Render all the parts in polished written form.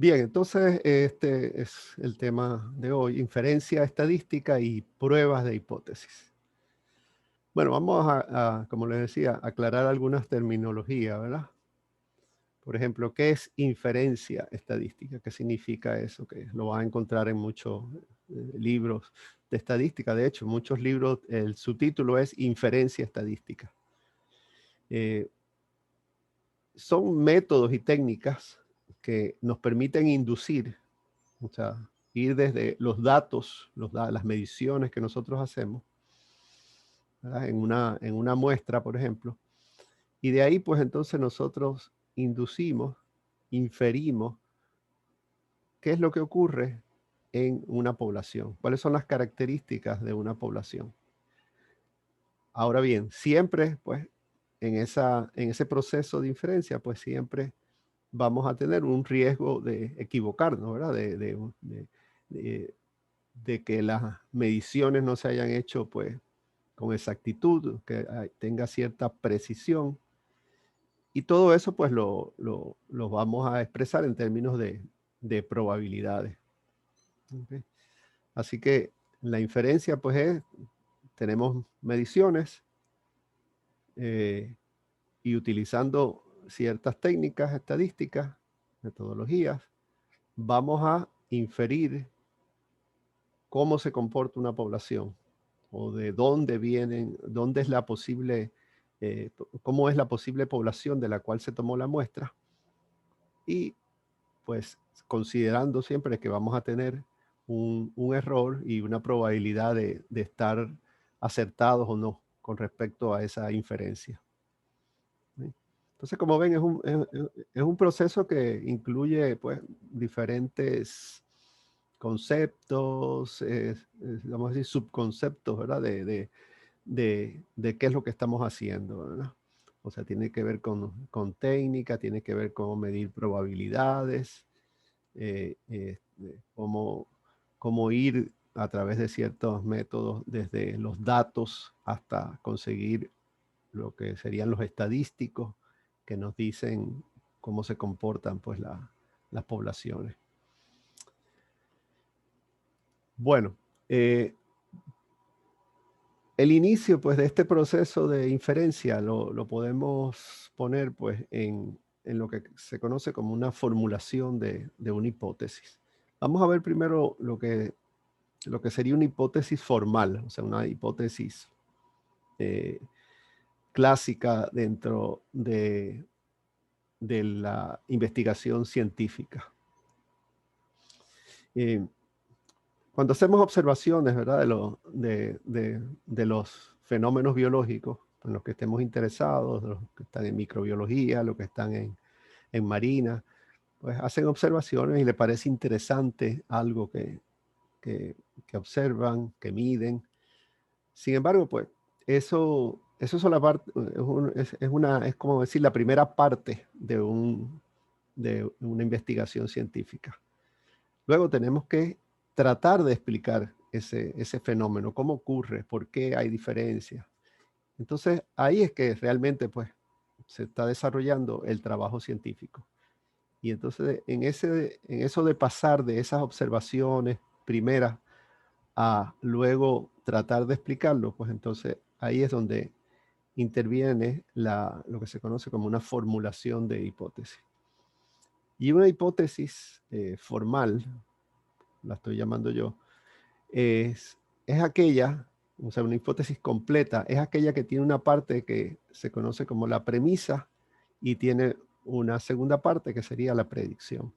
Bien, entonces este es el tema de hoy, inferencia estadística y pruebas de hipótesis. Bueno, vamos como les decía, aclarar algunas terminologías, ¿verdad? Por ejemplo, ¿qué es inferencia estadística? ¿Qué significa eso? Que lo vas a encontrar en muchos libros de estadística. De hecho, muchos libros, el subtítulo es inferencia estadística. Eh, Son métodos y técnicas que nos permiten inducir, o sea, ir desde los datos, las mediciones que nosotros hacemos, ¿verdad? En una muestra, por ejemplo, y de ahí, pues entonces nosotros inducimos, inferimos qué es lo que ocurre en una población, cuáles son las características de una población. Ahora bien, siempre, pues, en ese proceso de inferencia, pues siempre vamos a tener un riesgo de equivocarnos, ¿verdad? De- de que las mediciones no se hayan hecho, pues, con exactitud, que tenga cierta precisión. Y todo eso, pues, lo vamos a expresar en términos de probabilidades. ¿Ok? Así que la inferencia, pues, tenemos mediciones eh, y utilizando ciertas técnicas estadísticas, metodologías, vamos a inferir cómo se comporta una población o de dónde vienen, dónde es la posible, cómo es la posible población de la cual se tomó la muestra y pues considerando siempre que vamos a tener un error y una probabilidad de estar acertados o no con respecto a esa inferencia. ¿Sí? Entonces, como ven, es un proceso que incluye pues diferentes conceptos, vamos a decir, subconceptos, ¿verdad? De qué es lo que estamos haciendo, ¿verdad? O sea, tiene que ver con técnica, tiene que ver con medir probabilidades, cómo ir a través de ciertos métodos, desde los datos hasta conseguir lo que serían los estadísticos que nos dicen cómo se comportan pues las poblaciones. Bueno, el inicio, pues, de este proceso de inferencia lo podemos poner, pues, en lo que se conoce como una formulación de una hipótesis. Vamos a ver primero lo que sería una hipótesis formal, o sea, una hipótesis eh, clásica dentro de la investigación científica. Eh, Cuando hacemos observaciones, ¿verdad? De los fenómenos biológicos en los que estemos interesados, de los que están en microbiología, los que están en marina, pues hacen observaciones y les parece interesante algo que, que observan, que miden. Sin embargo, pues eso es, la parte, es como decir la primera parte de una investigación científica. Luego tenemos que tratar de explicar ese fenómeno, cómo ocurre, por qué hay diferencias. Entonces, ahí es que realmente pues, se está desarrollando el trabajo científico. Y entonces, en eso de pasar de esas observaciones primeras a luego tratar de explicarlo, pues entonces ahí es donde interviene lo que se conoce como una formulación de hipótesis. Y una hipótesis formal, la estoy llamando yo, es aquella, o sea, una hipótesis completa, es aquella que tiene una parte que se conoce como la premisa y tiene una segunda parte que sería la predicción.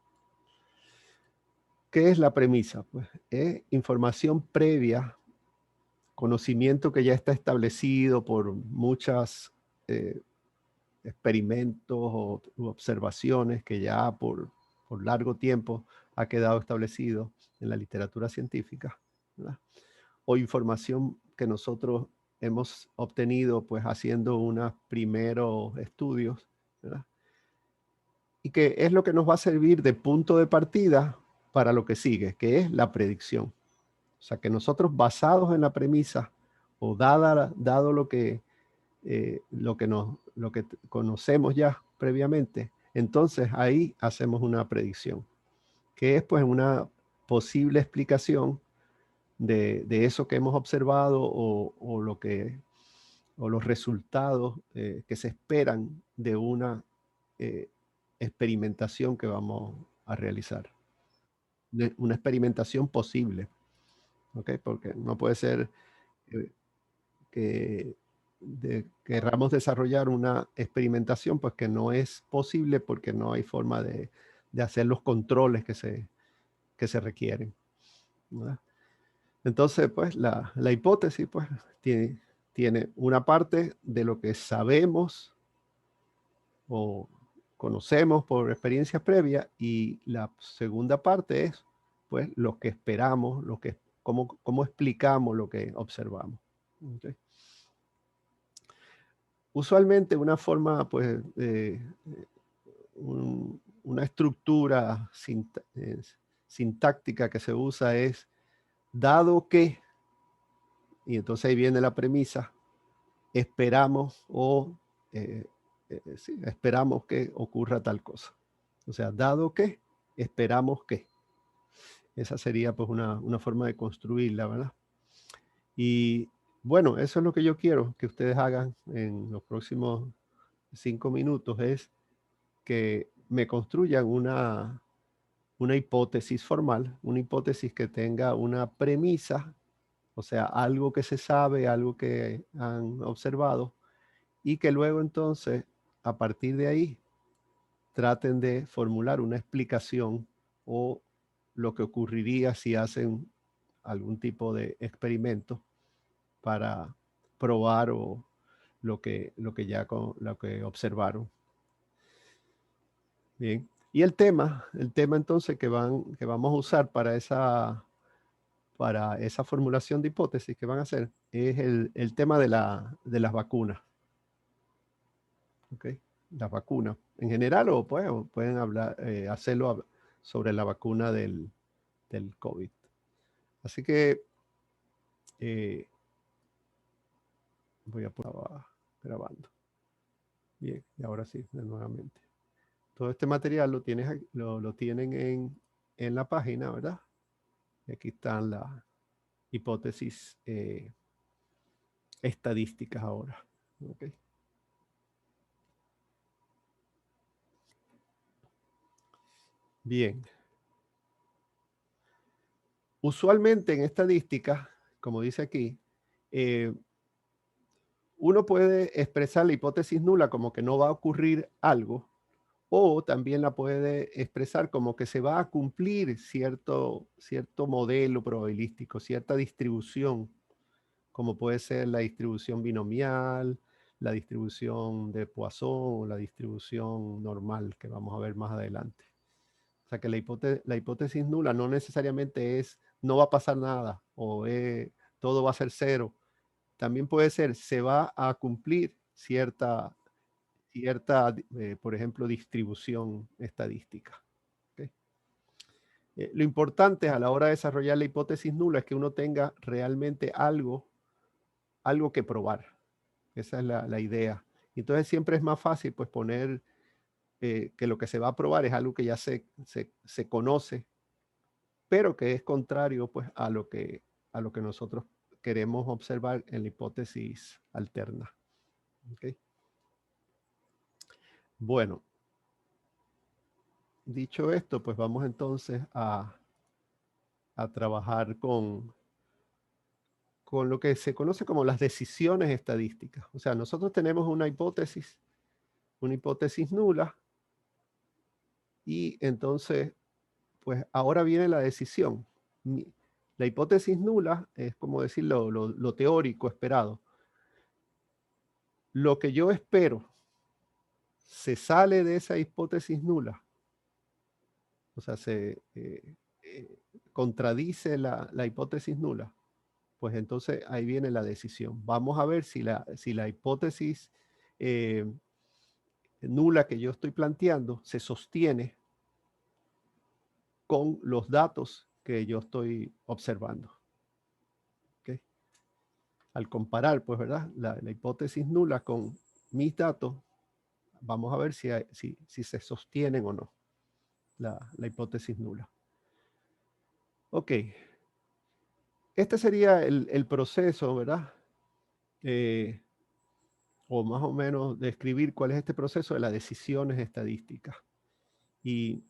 ¿Qué es la premisa? Pues es información previa, conocimiento que ya está establecido por muchas experimentos u observaciones que ya por largo tiempo ha quedado establecido en la literatura científica, ¿verdad? O información que nosotros hemos obtenido pues haciendo unos primeros estudios, ¿verdad? Y que es lo que nos va a servir de punto de partida para lo que sigue, que es la predicción. O sea, que nosotros basados en la premisa o dado lo que conocemos ya previamente, entonces ahí hacemos una predicción. que es pues una posible explicación de eso que hemos observado o los resultados que se esperan de una eh, experimentación que vamos a realizar. Una experimentación posible, ¿ok? Porque no puede ser eh, que querramos desarrollar una experimentación, pues que no es posible porque no hay forma de hacer los controles que se requieren, ¿verdad? Entonces, pues la hipótesis, pues tiene una parte de lo que sabemos o conocemos por experiencia previa y la segunda parte es, pues, lo que esperamos, cómo explicamos lo que observamos. ¿Ok? Usualmente una forma, pues, una estructura sintáctica que se usa es dado que, y entonces ahí viene la premisa, esperamos eh, sí, esperamos que ocurra tal cosa. O sea, dado que, esperamos que. Esa sería pues una forma de construirla, ¿verdad? Y bueno, eso es lo que yo quiero que ustedes hagan en los próximos 5 minutos, es que me construyan una hipótesis formal, una hipótesis que tenga una premisa, o sea, algo que se sabe, algo que han observado, y que luego entonces, a partir de ahí, traten de formular una explicación o lo que ocurriría si hacen algún tipo de experimento para probar o lo que observaron. Bien. Y el tema entonces que vamos a usar para esa formulación de hipótesis que van a hacer es el tema de las vacunas. ¿Ok? Las vacunas en general o pueden hablar, sobre la vacuna del COVID. Así que eh, voy a poner grabando. Bien, y ahora sí, nuevamente. Todo este material lo tienen en la página, ¿verdad? Y aquí están las hipótesis estadísticas ahora. ¿Ok? Bien. Usualmente en estadística, como dice aquí, eh, uno puede expresar la hipótesis nula como que no va a ocurrir algo, o también la puede expresar como que se va a cumplir cierto modelo probabilístico, cierta distribución, como puede ser la distribución binomial, la distribución de Poisson o la distribución normal que vamos a ver más adelante. O sea que la hipótesis nula no necesariamente es no va a pasar nada o todo va a ser cero. También puede ser se va a cumplir por ejemplo, distribución estadística. ¿Ok? Lo importante a la hora de desarrollar la hipótesis nula es que uno tenga realmente algo que probar. Esa es la idea. Entonces siempre es más fácil pues poner que lo que se va a probar es algo que ya se conoce, pero que es contrario pues a lo que nosotros queremos observar en la hipótesis alterna. ¿Ok? Bueno, dicho esto, pues vamos entonces a trabajar con lo que se conoce como las decisiones estadísticas. O sea, nosotros tenemos una hipótesis nula, y entonces, pues ahora viene la decisión. La hipótesis nula es como decir lo teórico esperado. Lo que yo espero se sale de esa hipótesis nula, o sea, eh, contradice la hipótesis nula, pues entonces ahí viene la decisión. Vamos a ver si la hipótesis eh, nula que yo estoy planteando se sostiene con los datos que yo estoy observando. ¿Ok? Al comparar, pues, ¿verdad? La hipótesis nula con mis datos, vamos a ver si se sostienen o no la hipótesis nula. Ok. Este sería el proceso, ¿verdad? O más o menos describir cuál es este proceso de las decisiones estadísticas. Y,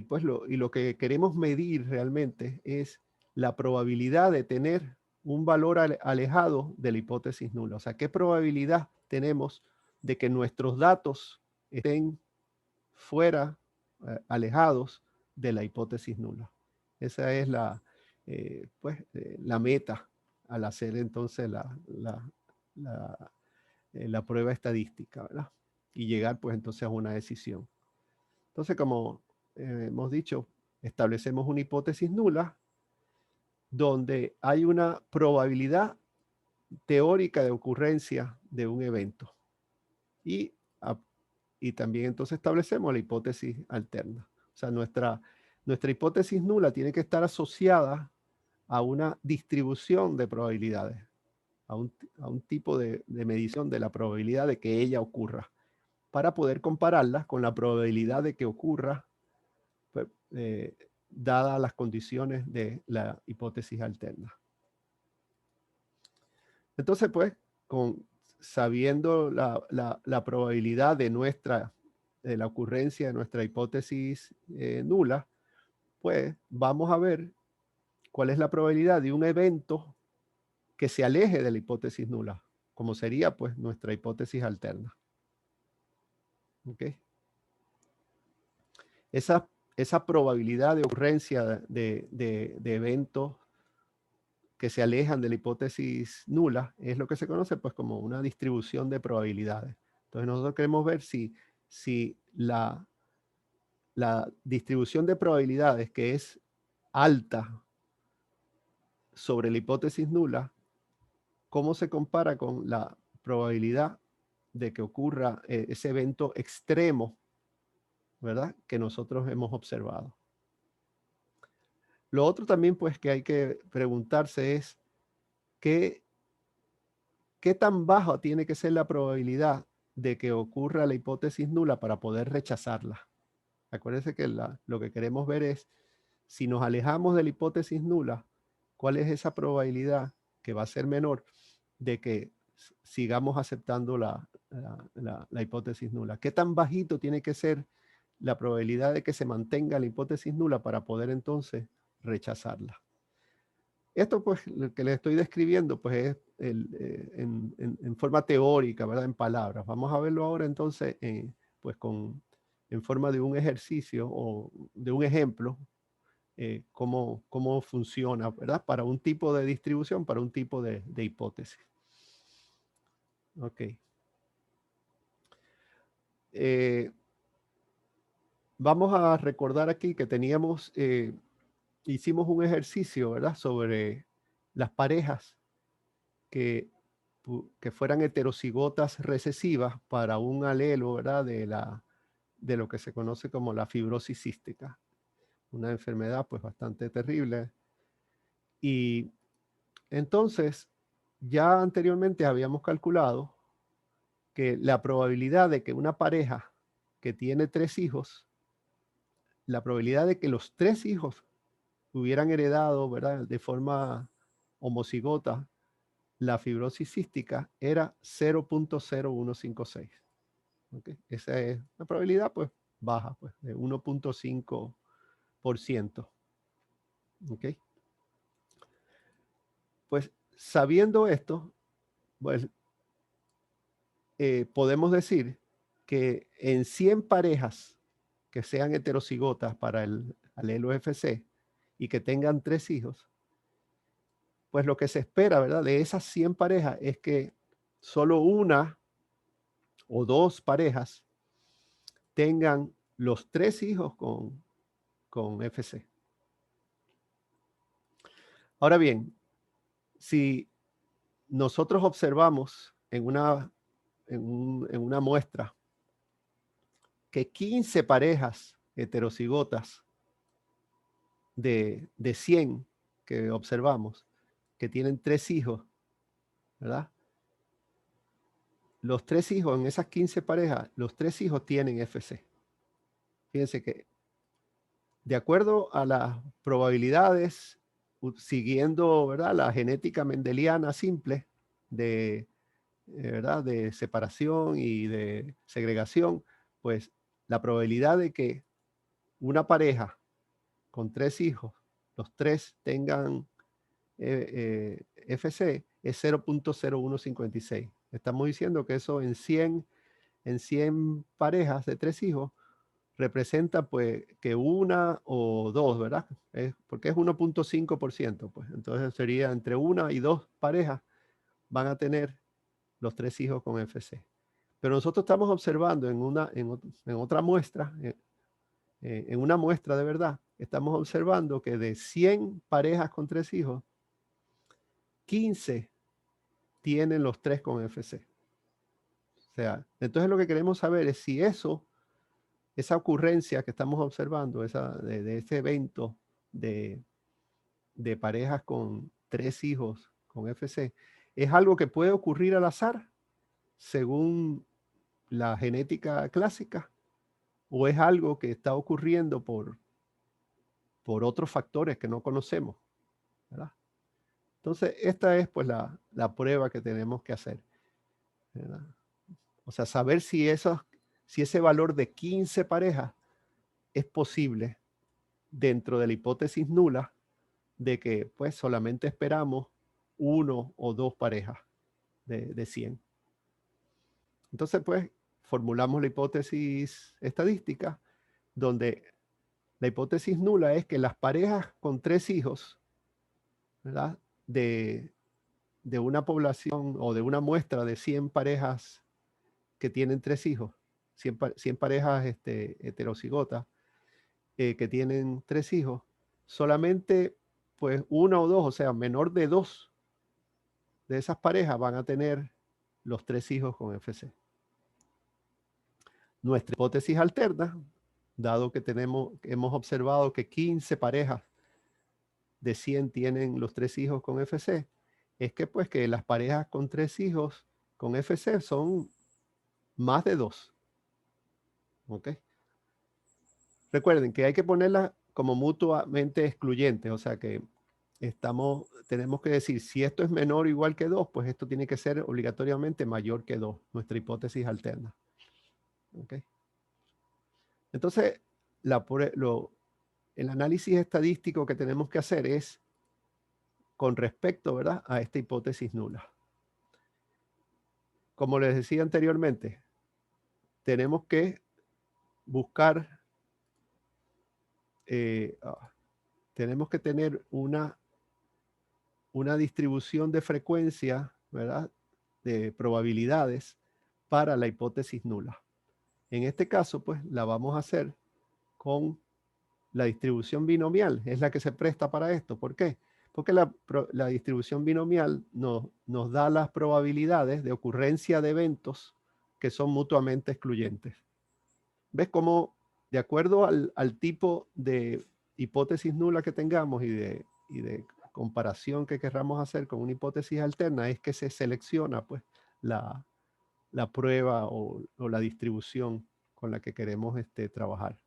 pues lo que queremos medir realmente es la probabilidad de tener un valor alejado de la hipótesis nula. O sea, ¿qué probabilidad tenemos de que nuestros datos estén fuera, alejados de la hipótesis nula? Esa es la meta al hacer entonces la prueba estadística, ¿verdad? Y llegar pues entonces a una decisión. Entonces, como hemos dicho, establecemos una hipótesis nula donde hay una probabilidad teórica de ocurrencia de un evento. Y, y también entonces establecemos la hipótesis alterna. O sea, nuestra hipótesis nula tiene que estar asociada a una distribución de probabilidades, a un tipo de medición de la probabilidad de que ella ocurra, para poder compararla con la probabilidad de que ocurra pues, dadas las condiciones de la hipótesis alterna. Entonces, pues, sabiendo la probabilidad de la ocurrencia de nuestra hipótesis nula, pues vamos a ver cuál es la probabilidad de un evento que se aleje de la hipótesis nula, como sería pues nuestra hipótesis alterna. ¿Ok? Esa probabilidad de ocurrencia de eventos que se alejan de la hipótesis nula es lo que se conoce pues como una distribución de probabilidades. Entonces nosotros queremos ver si la distribución de probabilidades que es alta sobre la hipótesis nula, cómo se compara con la probabilidad de que ocurra ese evento extremo, ¿verdad? Que nosotros hemos observado. Lo otro también pues que hay que preguntarse es qué tan baja tiene que ser la probabilidad de que ocurra la hipótesis nula para poder rechazarla. Acuérdense que lo que queremos ver es si nos alejamos de la hipótesis nula, cuál es esa probabilidad que va a ser menor de que sigamos aceptando la hipótesis nula. ¿Qué tan bajito tiene que ser la probabilidad de que se mantenga la hipótesis nula para poder entonces rechazarla? Esto, pues, lo que les estoy describiendo, pues, es en forma teórica, ¿verdad? En palabras. Vamos a verlo ahora, entonces, pues, en forma de un ejercicio o de un ejemplo, cómo funciona, ¿verdad? Para un tipo de distribución, para un tipo de hipótesis. Ok. Vamos a recordar aquí que hicimos un ejercicio, ¿verdad? Sobre las parejas que fueran heterocigotas recesivas para un alelo, ¿verdad? De lo que se conoce como la fibrosis cística, una enfermedad pues bastante terrible. Y entonces, ya anteriormente habíamos calculado que la probabilidad de que una pareja que tiene 3 hijos, la probabilidad de que los 3 hijos hubieran heredado, ¿verdad? De forma homocigota la fibrosis cística era 0.0156. ¿Okay? Esa es una probabilidad pues baja, pues de 1.5%. ¿Okay? Pues sabiendo esto, pues podemos decir que en 100 parejas que sean heterocigotas para el alelo FC y que tengan 3 hijos, pues lo que se espera, ¿verdad? De esas 100 parejas es que solo una o 2 parejas tengan los 3 hijos con FC. Ahora bien, si nosotros observamos en una muestra que 15 parejas heterocigotas de 100 que observamos, que tienen 3 hijos, ¿verdad? Los 3 hijos en esas 15 parejas, los 3 hijos tienen FC. Fíjense que de acuerdo a las probabilidades siguiendo, ¿verdad?, la genética mendeliana simple de, ¿verdad?, de separación y de segregación, pues la probabilidad de que una pareja con 3 hijos, los 3 tengan FC es 0.0156. Estamos diciendo que eso en 100 parejas de 3 hijos representa pues que una o dos, ¿verdad? Porque es 1.5%, pues entonces sería entre una y dos parejas van a tener los 3 hijos con FC. Pero nosotros estamos observando en otra muestra, en una muestra de verdad, estamos observando que de 100 parejas con 3 hijos, 15 tienen los 3 con FC. O sea, entonces lo que queremos saber es si esa ocurrencia que estamos observando, de ese evento de, de parejas con 3 hijos con FC, es algo que puede ocurrir al azar según la genética clásica o es algo que está ocurriendo por otros factores que no conocemos, ¿verdad? Entonces, esta es pues la prueba que tenemos que hacer, ¿verdad? O sea, saber si ese valor de 15 parejas es posible dentro de la hipótesis nula de que pues solamente esperamos uno o dos parejas de 100. Entonces, pues, formulamos la hipótesis estadística, donde la hipótesis nula es que las parejas con 3 hijos, ¿verdad?, de, de una población o de una muestra de 100 parejas que tienen 3 hijos, 100 parejas heterocigotas que tienen 3 hijos, solamente pues una o dos, o sea, menor de 2 de esas parejas van a tener los 3 hijos con FC. Nuestra hipótesis alterna, dado que hemos observado que 15 parejas de 100 tienen los 3 hijos con FC, es que pues que las parejas con 3 hijos con FC son más de 2. ¿Ok? Recuerden que hay que ponerlas como mutuamente excluyentes, o sea que tenemos que decir, si esto es menor o igual que 2, pues esto tiene que ser obligatoriamente mayor que 2, nuestra hipótesis alterna. ¿Okay? Entonces, el análisis estadístico que tenemos que hacer es con respecto, ¿verdad?, a esta hipótesis nula. Como les decía anteriormente, tenemos que buscar, tenemos que tener una distribución de frecuencia, ¿verdad?, de probabilidades para la hipótesis nula. En este caso, pues la vamos a hacer con la distribución binomial, es la que se presta para esto. ¿Por qué? Porque la distribución binomial nos da las probabilidades de ocurrencia de eventos que son mutuamente excluyentes. ¿Ves cómo, de acuerdo al tipo de hipótesis nula que tengamos y de comparación que querramos hacer con una hipótesis alterna, es que se selecciona pues la prueba o la distribución con la que queremos trabajar?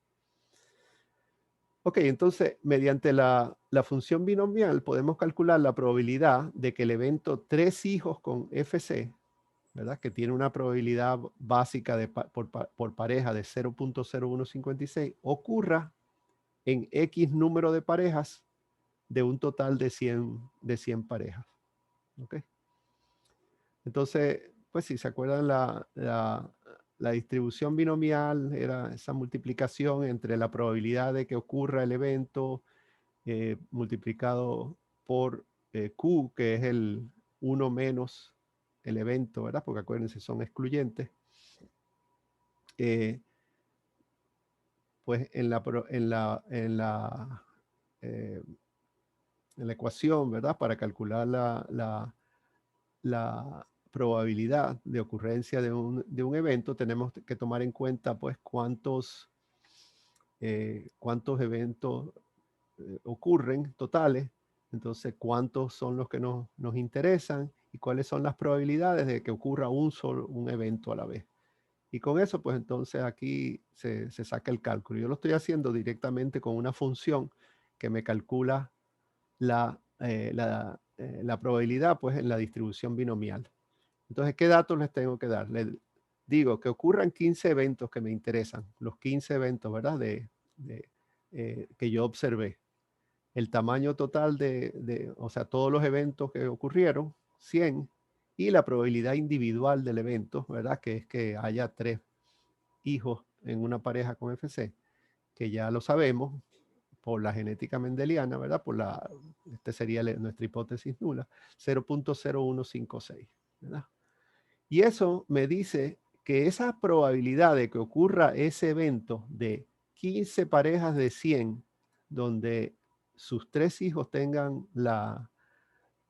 Ok, entonces, mediante la función binomial podemos calcular la probabilidad de que el evento 3 hijos con FC, ¿verdad?, que tiene una probabilidad básica por pareja de 0.0156, ocurra en X número de parejas de un total de 100 parejas. ¿Ok? Entonces, pues si se acuerdan, la distribución binomial era esa multiplicación entre la probabilidad de que ocurra el evento multiplicado por Q, que es el 1 menos el evento, ¿verdad? Porque acuérdense, son excluyentes. Pues en la ecuación, ¿verdad?, para calcular la probabilidad de ocurrencia de un evento, tenemos que tomar en cuenta pues cuántos eventos ocurren totales, entonces cuántos son los que nos interesan y cuáles son las probabilidades de que ocurra un evento a la vez. Y con eso, pues entonces aquí se saca el cálculo. Yo lo estoy haciendo directamente con una función que me calcula la probabilidad pues en la distribución binomial. Entonces, ¿qué datos les tengo que dar? Les digo que ocurran 15 eventos que me interesan, los 15 eventos, ¿verdad? Que yo observé. El tamaño total o sea, todos los eventos que ocurrieron, 100, y la probabilidad individual del evento, ¿verdad? Que es que haya 3 hijos en una pareja con FC, que ya lo sabemos por la genética mendeliana, ¿verdad? Este sería nuestra hipótesis nula, 0.0156, ¿verdad? Y eso me dice que esa probabilidad de que ocurra ese evento de 15 parejas de 100, donde sus 3 hijos tengan la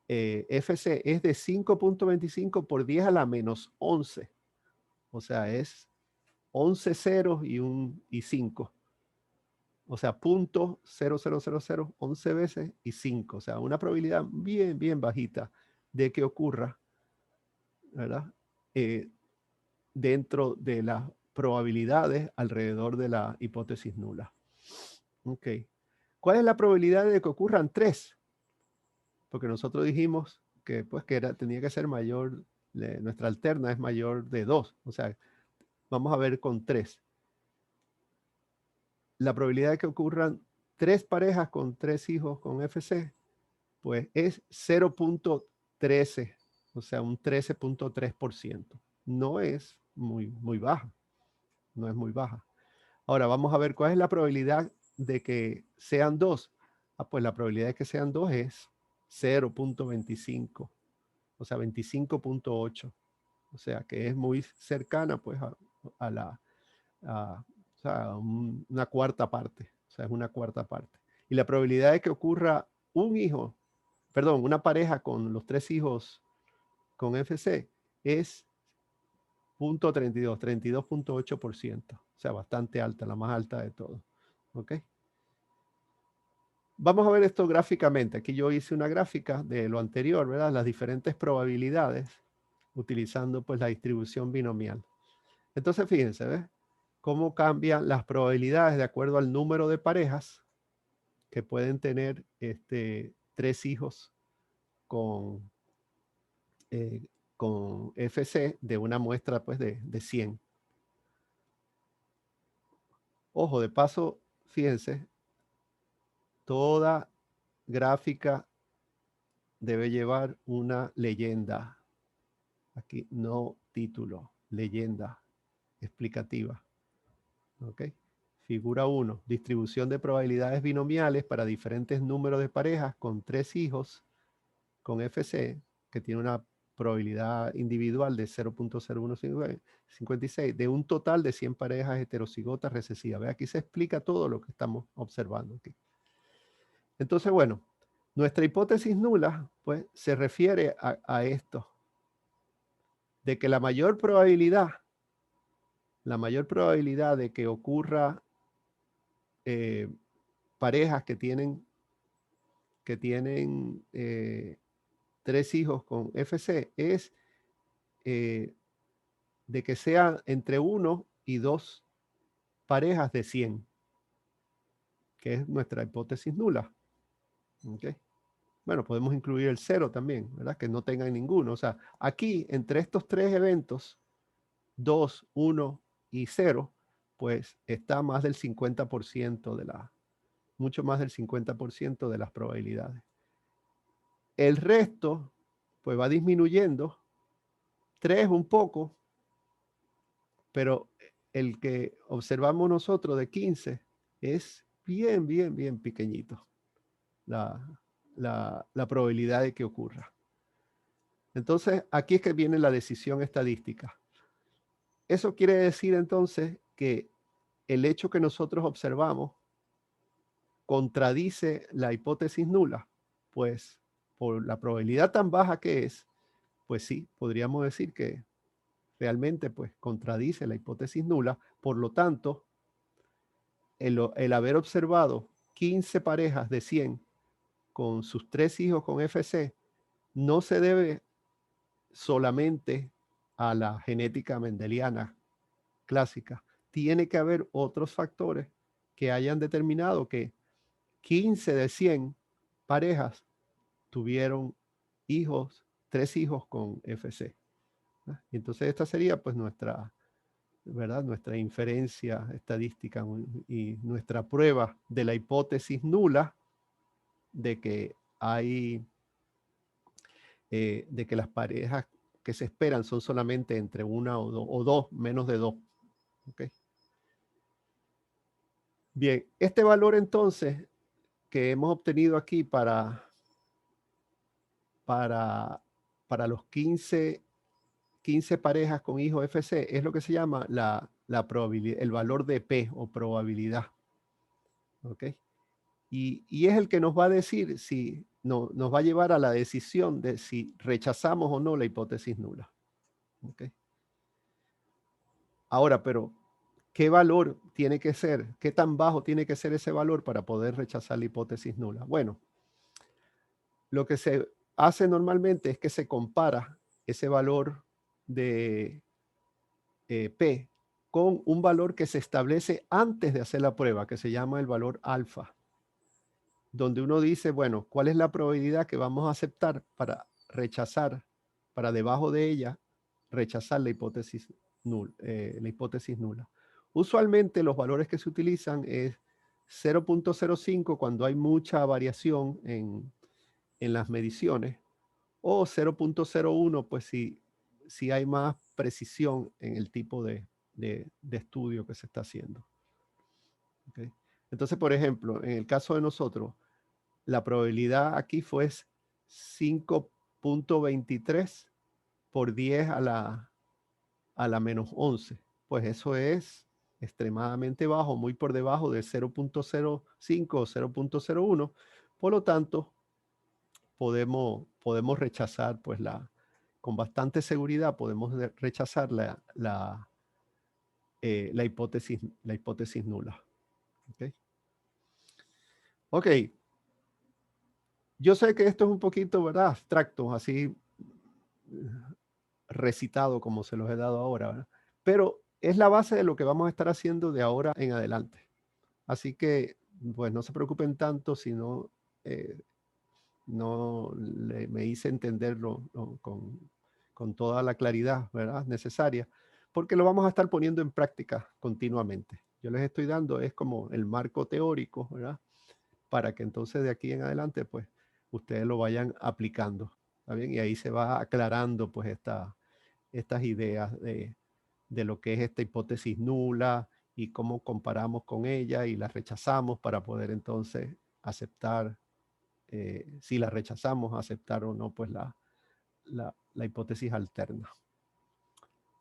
FC, es de 5.25 por 10 a la menos 11. O sea, es 11 ceros y 5. O sea, 0.0000, 11 veces y 5. O sea, una probabilidad bien, bien bajita de que ocurra, ¿verdad? Dentro de las probabilidades alrededor de la hipótesis nula. Ok. ¿Cuál es la probabilidad de que ocurran 3? Porque nosotros dijimos que, pues, tenía que ser mayor, nuestra alterna es mayor de 2. O sea, vamos a ver con 3. La probabilidad de que ocurran 3 parejas con 3 hijos con FC, pues es 0.13, o sea, un 13.3%. No es muy baja, no es muy baja. Ahora vamos a ver cuál es la probabilidad de que sean 2. Pues la probabilidad de que sean 2 es 0.25, o sea, 25.8. O sea, que es muy cercana pues o sea, una cuarta parte. O sea, es una cuarta parte. Y la probabilidad de que ocurra una pareja con los 3 hijos con FC es 32.8%. O sea, bastante alta, la más alta de todos. ¿Ok? Vamos a ver esto gráficamente. Aquí yo hice una gráfica de lo anterior, ¿verdad? Las diferentes probabilidades utilizando pues la distribución binomial. Entonces, fíjense, ¿ves? Cómo cambian las probabilidades de acuerdo al número de parejas que pueden tener 3 hijos con, con FC de una muestra pues de 100. Ojo, de paso, fíjense, toda gráfica debe llevar una leyenda. Aquí no título, leyenda explicativa. ¿Ok? Figura 1. Distribución de probabilidades binomiales para diferentes números de parejas con 3 hijos con FC, que tiene una probabilidad individual de 0.0156 de un total de 100 parejas heterocigotas recesivas. Ve, aquí se explica todo lo que estamos observando aquí. Entonces, bueno, nuestra hipótesis nula, pues, se refiere a esto, de que la mayor probabilidad de que ocurra parejas que tienen 3 hijos con FC es de que sea entre 1 y 2 parejas de 100, que es nuestra hipótesis nula. ¿Okay? Bueno, podemos incluir el 0 también, ¿verdad? Que no tengan ninguno. O sea, aquí, entre estos 3 eventos, 2, 1 y 0, pues está más del 50% mucho más del 50% de las probabilidades. El resto, pues va disminuyendo, 3 un poco, pero el que observamos nosotros de 15 es bien, bien, bien pequeñito la probabilidad de que ocurra. Entonces, aquí es que viene la decisión estadística. Eso quiere decir entonces que el hecho que nosotros observamos contradice la hipótesis nula, pues por la probabilidad tan baja que es, pues sí, podríamos decir que realmente pues contradice la hipótesis nula. Por lo tanto, el haber observado 15 parejas de 100 con sus 3 hijos con FC no se debe solamente a la genética mendeliana clásica. Tiene que haber otros factores que hayan determinado que 15 de 100 parejas tuvieron hijos, 3 hijos con FC. Y entonces esta sería pues nuestra, ¿verdad? Nuestra inferencia estadística y nuestra prueba de la hipótesis nula de que hay, de que las parejas que se esperan son solamente entre una o dos, menos de 2. ¿Okay? Bien, este valor entonces que hemos obtenido aquí para los 15 parejas con hijos FC es lo que se llama la probabilidad, el valor de P o probabilidad. ¿Ok? Y es el que nos va a decir si nos va a llevar a la decisión de si rechazamos o no la hipótesis nula. ¿Ok? Ahora, pero, ¿qué valor tiene que ser? ¿Qué tan bajo tiene que ser ese valor para poder rechazar la hipótesis nula? Bueno, lo que se hace normalmente es que se compara ese valor de P con un valor que se establece antes de hacer la prueba, que se llama el valor alfa, donde uno dice, bueno, ¿cuál es la probabilidad que vamos a aceptar para rechazar, para debajo de ella, rechazar la hipótesis nula? Usualmente los valores que se utilizan es 0.05 cuando hay mucha variación en las mediciones, o 0.01 pues si hay más precisión en el tipo de estudio que se está haciendo. ¿Okay? Entonces, por ejemplo, en el caso de nosotros, la probabilidad aquí fue 5.23 por 10 a la menos 11. Pues eso es extremadamente bajo, muy por debajo de 0.05 o 0.01. Por lo tanto, podemos rechazar, pues con bastante seguridad podemos rechazar la hipótesis nula. ¿Ok? Ok. Yo sé que esto es un poquito, ¿verdad? Abstracto, así recitado como se los he dado ahora, ¿verdad? Pero es la base de lo que vamos a estar haciendo de ahora en adelante. Así que, pues no se preocupen tanto si no, me hice entenderlo con toda la claridad, ¿verdad? Necesaria, porque lo vamos a estar poniendo en práctica continuamente. Yo les estoy dando, es como el marco teórico, ¿verdad? Para que entonces de aquí en adelante, pues, ustedes lo vayan aplicando, ¿está bien? Y ahí se va aclarando, pues, estas ideas de lo que es esta hipótesis nula y cómo comparamos con ella y la rechazamos para poder entonces aceptar, si la rechazamos, aceptar o no, pues, la hipótesis alterna.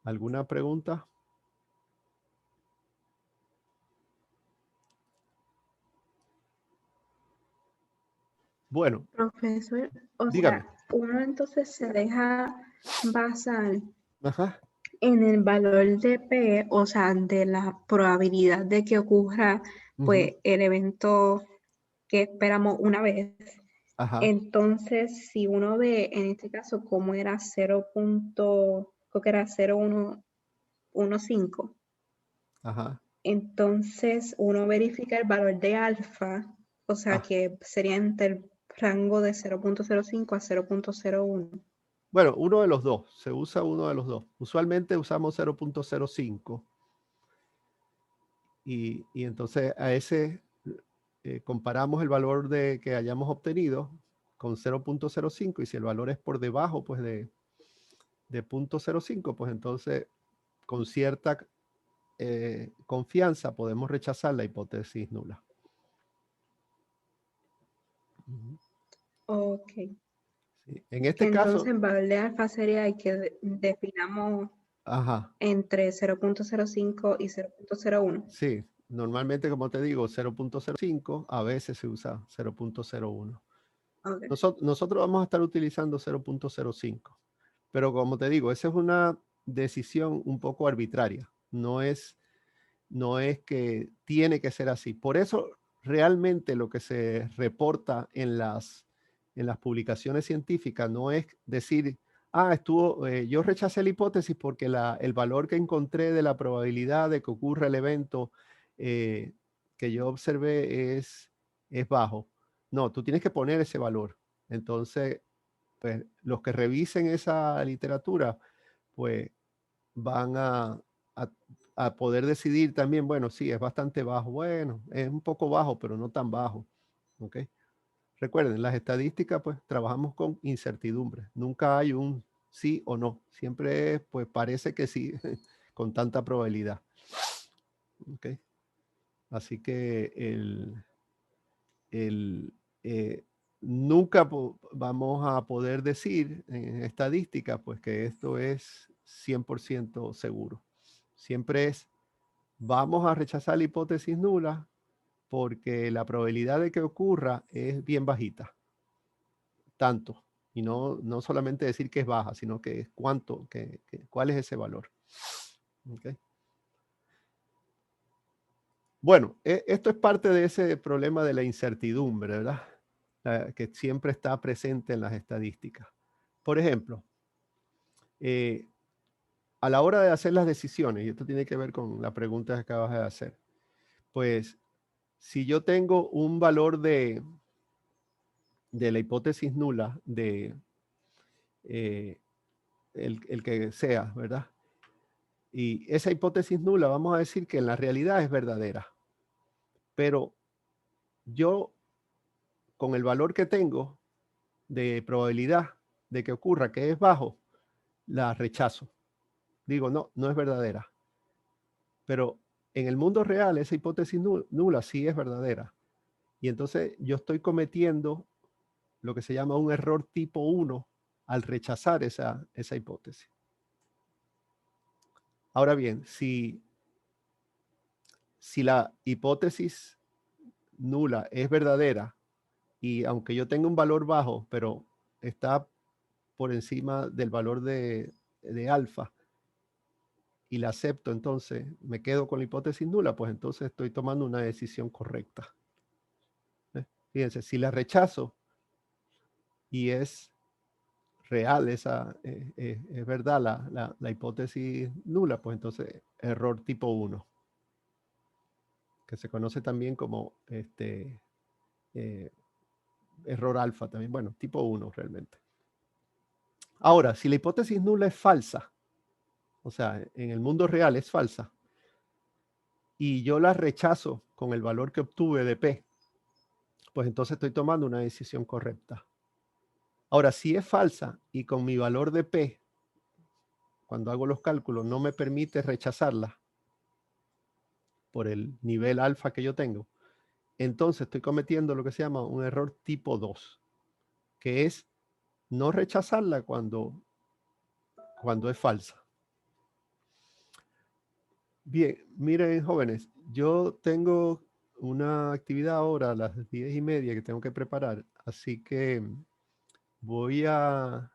¿Alguna pregunta? Bueno, Profesor, o dígame. sea, uno entonces se deja basar Ajá, en el valor de P, o sea, de la probabilidad de que ocurra, ujú, pues, el evento que esperamos una vez. ajá, Entonces, si uno ve en este caso cómo era 0. Creo que era 0.115, ajá. entonces uno verifica el valor de alfa, o sea, Ah, que sería entre el rango de 0.05 a 0.01. bueno, uno de los dos, se usa uno de los dos. Usualmente usamos 0.05 y entonces a ese comparamos el valor que hayamos obtenido con 0.05 y si el valor es por debajo pues de 0.05, pues entonces con cierta confianza podemos rechazar la hipótesis nula. Ujú. Ok. Sí. En Que este entonces caso, el valor de alfa sería el que definamos ajá, entre 0.05 y 0.01. sí, normalmente como te digo 0.05, a veces se usa 0.01. Ok. Nosotros vamos a estar utilizando 0.05, pero como te digo, esa es una decisión un poco arbitraria, no es que tiene que ser así. Por eso realmente lo que se reporta en las publicaciones científicas no es decir, yo rechacé la hipótesis porque el valor que encontré de la probabilidad de que ocurra el evento que yo observé es bajo. No, tú tienes que poner ese valor. Entonces, pues los que revisen esa literatura, pues van a- a poder decidir también, bueno, sí, es bastante bajo. Bueno, es un poco bajo, pero no tan bajo. ¿Ok? Recuerden, las estadísticas, pues trabajamos con incertidumbre. Nunca hay un sí o no. Siempre es, pues parece que sí, con tanta probabilidad. ¿Ok? Así que el, eh, nunca vamos a poder decir en estadística, pues que esto es 100% seguro. Siempre es, vamos a rechazar la hipótesis nula porque la probabilidad de que ocurra es bien bajita. Tanto. Y no solamente decir que es baja, sino que es cuánto, cuál es ese valor. ¿Okay? Bueno, esto es parte de ese problema de la incertidumbre, ¿verdad? Que siempre está presente en las estadísticas. Por ejemplo, a la hora de hacer las decisiones, y esto tiene que ver con la pregunta que acabas de hacer, pues si yo tengo un valor de la hipótesis nula de el que sea, ¿verdad? Y esa hipótesis nula, vamos a decir que en la realidad es verdadera. Pero yo, con el valor que tengo de probabilidad de que ocurra, que es bajo, la rechazo. Digo, no, no es verdadera. Pero en el mundo real, esa hipótesis nula sí es verdadera. Y entonces yo estoy cometiendo lo que se llama un error tipo 1 al rechazar esa hipótesis. Ahora bien, si la hipótesis nula es verdadera, y aunque yo tenga un valor bajo, pero está por encima del valor de alfa, y la acepto, entonces me quedo con la hipótesis nula, pues entonces estoy tomando una decisión correcta. Fíjense, si la rechazo y es real, es verdad la hipótesis nula, pues entonces error tipo 1, que se conoce también como error alfa también, bueno, tipo 1 realmente. Ahora, si la hipótesis nula es falsa, o sea, en el mundo real es falsa, y yo la rechazo con el valor que obtuve de P, pues entonces estoy tomando una decisión correcta. Ahora, si es falsa y con mi valor de P, cuando hago los cálculos, no me permite rechazarla por el nivel alfa que yo tengo, entonces estoy cometiendo lo que se llama un error tipo 2, que es no rechazarla cuando es falsa. Bien, miren, jóvenes, yo tengo una actividad ahora a las 10:30 que tengo que preparar, así que voy a